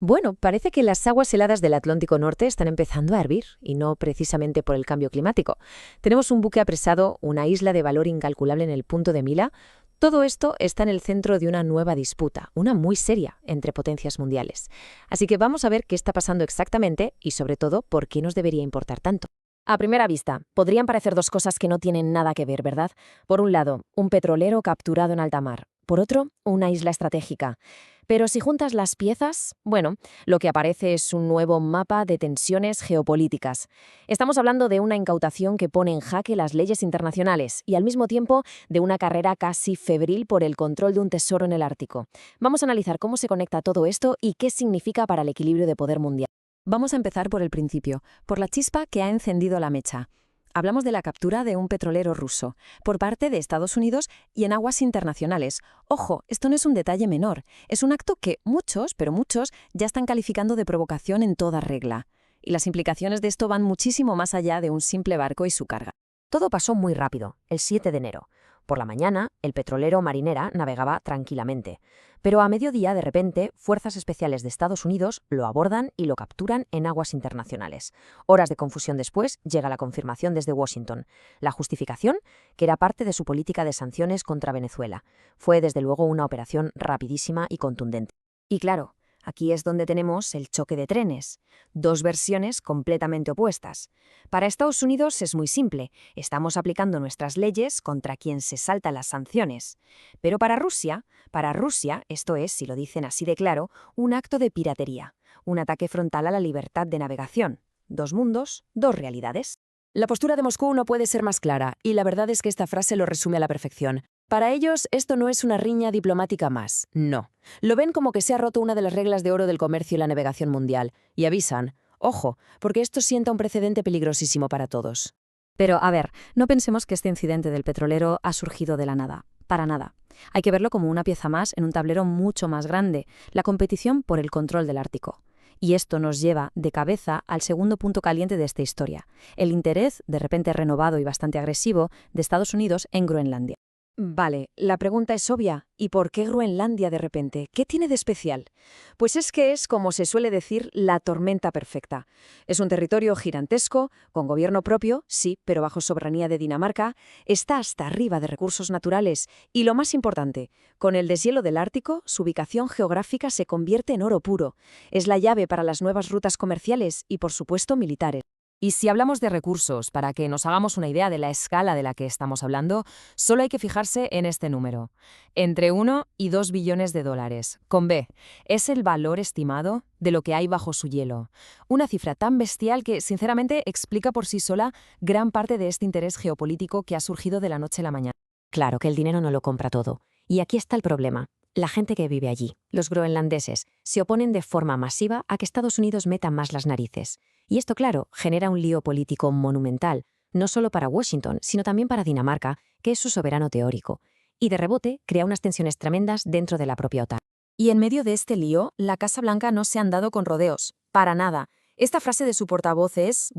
Bueno, parece que las aguas heladas del Atlántico Norte están empezando a hervir, y no precisamente por el cambio climático. Tenemos un buque apresado, una isla de valor incalculable en el punto de Mila. Todo esto está en el centro de una nueva disputa, una muy seria, entre potencias mundiales. Así que vamos a ver qué está pasando exactamente y, sobre todo, por qué nos debería importar tanto. A primera vista, podrían parecer dos cosas que no tienen nada que ver, ¿verdad? Por un lado, un petrolero capturado en alta mar. Por otro, una isla estratégica. Pero si juntas las piezas, bueno, lo que aparece es un nuevo mapa de tensiones geopolíticas. Estamos hablando de una incautación que pone en jaque las leyes internacionales y al mismo tiempo de una carrera casi febril por el control de un tesoro en el Ártico. Vamos a analizar cómo se conecta todo esto y qué significa para el equilibrio de poder mundial. Vamos a empezar por el principio, por la chispa que ha encendido la mecha. Hablamos de la captura de un petrolero ruso, por parte de Estados Unidos y en aguas internacionales. Ojo, esto no es un detalle menor, es un acto que muchos, pero muchos, ya están calificando de provocación en toda regla. Y las implicaciones de esto van muchísimo más allá de un simple barco y su carga. Todo pasó muy rápido, el 7 de enero. Por la mañana, el petrolero Marinera navegaba tranquilamente. Pero a mediodía, de repente, fuerzas especiales de Estados Unidos lo abordan y lo capturan en aguas internacionales. Horas de confusión después, llega la confirmación desde Washington. La justificación, que era parte de su política de sanciones contra Venezuela. Fue, desde luego, una operación rapidísima y contundente. Y claro, aquí es donde tenemos el choque de trenes. Dos versiones completamente opuestas. Para Estados Unidos es muy simple. Estamos aplicando nuestras leyes contra quien se salta las sanciones. Pero para Rusia, esto es, si lo dicen así de claro, un acto de piratería. Un ataque frontal a la libertad de navegación. Dos mundos, dos realidades. La postura de Moscú no puede ser más clara, y la verdad es que esta frase lo resume a la perfección. Para ellos, esto no es una riña diplomática más, no. Lo ven como que se ha roto una de las reglas de oro del comercio y la navegación mundial, y avisan, ojo, porque esto sienta un precedente peligrosísimo para todos. Pero, a ver, no pensemos que este incidente del petrolero ha surgido de la nada. Para nada. Hay que verlo como una pieza más en un tablero mucho más grande, la competición por el control del Ártico. Y esto nos lleva de cabeza al segundo punto caliente de esta historia, el interés, de repente renovado y bastante agresivo, de Estados Unidos en Groenlandia. Vale, la pregunta es obvia. ¿Y por qué Groenlandia de repente? ¿Qué tiene de especial? Pues es que es, como se suele decir, la tormenta perfecta. Es un territorio gigantesco, con gobierno propio, sí, pero bajo soberanía de Dinamarca, está hasta arriba de recursos naturales y, lo más importante, con el deshielo del Ártico, su ubicación geográfica se convierte en oro puro. Es la llave para las nuevas rutas comerciales y, por supuesto, militares. Y si hablamos de recursos, para que nos hagamos una idea de la escala de la que estamos hablando, solo hay que fijarse en este número. Entre 1 y 2 billones de dólares, con B. Es el valor estimado de lo que hay bajo su hielo. Una cifra tan bestial que, sinceramente, explica por sí sola gran parte de este interés geopolítico que ha surgido de la noche a la mañana. Claro que el dinero no lo compra todo. Y aquí está el problema. La gente que vive allí, los groenlandeses, se oponen de forma masiva a que Estados Unidos meta más las narices. Y esto, claro, genera un lío político monumental, no solo para Washington, sino también para Dinamarca, que es su soberano teórico. Y de rebote, crea unas tensiones tremendas dentro de la propia OTAN. Y en medio de este lío, la Casa Blanca no se han dado con rodeos. Para nada. Esta frase de su portavoz es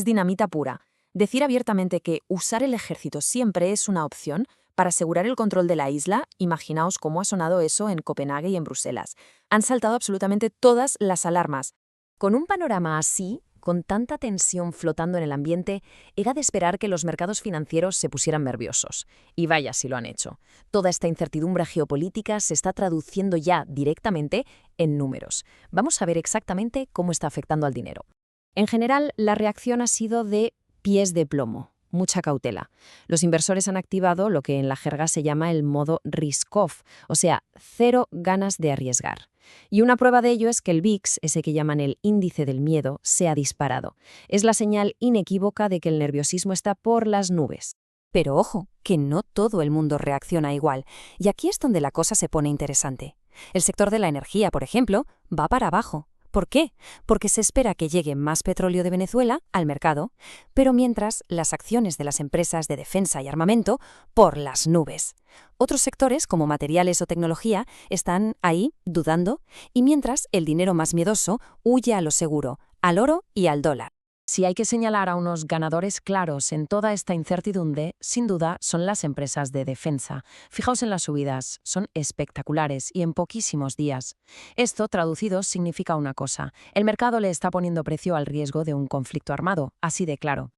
dinamita pura. Decir abiertamente que usar el ejército siempre es una opción para asegurar el control de la isla, imaginaos cómo ha sonado eso en Copenhague y en Bruselas. Han saltado absolutamente todas las alarmas. Con un panorama así, con tanta tensión flotando en el ambiente, era de esperar que los mercados financieros se pusieran nerviosos. Y vaya si lo han hecho. Toda esta incertidumbre geopolítica se está traduciendo ya directamente en números. Vamos a ver exactamente cómo está afectando al dinero. En general, la reacción ha sido de pies de plomo. Mucha cautela. Los inversores han activado lo que en la jerga se llama el modo risk-off, o sea, cero ganas de arriesgar. Y una prueba de ello es que el VIX, ese que llaman el índice del miedo, se ha disparado. Es la señal inequívoca de que el nerviosismo está por las nubes. Pero ojo, que no todo el mundo reacciona igual, y aquí es donde la cosa se pone interesante. El sector de la energía, por ejemplo, va para abajo. ¿Por qué? Porque se espera que llegue más petróleo de Venezuela al mercado, pero mientras las acciones de las empresas de defensa y armamento por las nubes. Otros sectores, como materiales o tecnología, están ahí, dudando, y mientras el dinero más miedoso huye a lo seguro, al oro y al dólar. Si hay que señalar a unos ganadores claros en toda esta incertidumbre, sin duda son las empresas de defensa. Fijaos en las subidas, son espectaculares y en poquísimos días. Esto, traducido, significa una cosa: el mercado le está poniendo precio al riesgo de un conflicto armado, así de claro.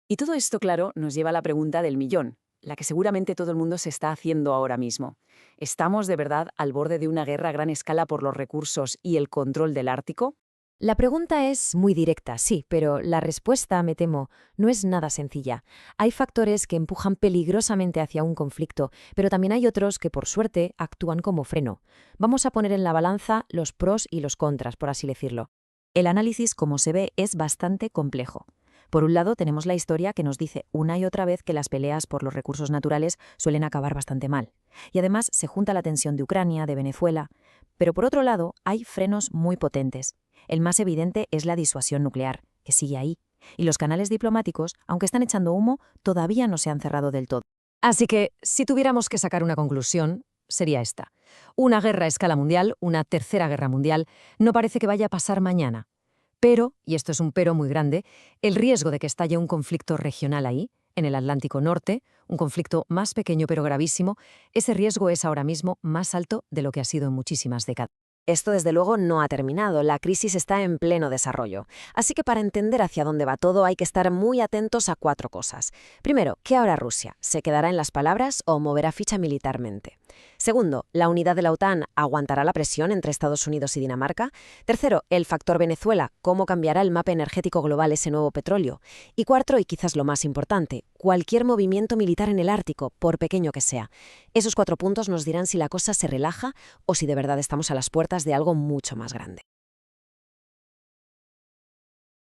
Y todo esto, claro, nos lleva a la pregunta del millón, la que seguramente todo el mundo se está haciendo ahora mismo. ¿Estamos de verdad al borde de una guerra a gran escala por los recursos y el control del Ártico? La pregunta es muy directa, sí, pero la respuesta, me temo, no es nada sencilla. Hay factores que empujan peligrosamente hacia un conflicto, pero también hay otros que, por suerte, actúan como freno. Vamos a poner en la balanza los pros y los contras, por así decirlo. El análisis, como se ve, es bastante complejo. Por un lado, tenemos la historia que nos dice una y otra vez que las peleas por los recursos naturales suelen acabar bastante mal. Y además se junta la tensión de Ucrania, de Venezuela. Pero por otro lado, hay frenos muy potentes. El más evidente es la disuasión nuclear, que sigue ahí. Y los canales diplomáticos, aunque están echando humo, todavía no se han cerrado del todo. Así que, si tuviéramos que sacar una conclusión, sería esta. Una guerra a escala mundial, una tercera guerra mundial, no parece que vaya a pasar mañana. Pero, y esto es un pero muy grande, el riesgo de que estalle un conflicto regional ahí, en el Atlántico Norte, un conflicto más pequeño pero gravísimo, ese riesgo es ahora mismo más alto de lo que ha sido en muchísimas décadas. Esto, desde luego, no ha terminado. La crisis está en pleno desarrollo. Así que para entender hacia dónde va todo hay que estar muy atentos a 4 cosas. Primero, ¿qué hará Rusia? ¿Se quedará en las palabras o moverá ficha militarmente? Segundo, ¿la unidad de la OTAN aguantará la presión entre Estados Unidos y Dinamarca? Tercero, el factor Venezuela. ¿Cómo cambiará el mapa energético global ese nuevo petróleo? Y cuarto, y quizás lo más importante, cualquier movimiento militar en el Ártico, por pequeño que sea. Esos 4 puntos nos dirán si la cosa se relaja o si de verdad estamos a las puertas de algo mucho más grande.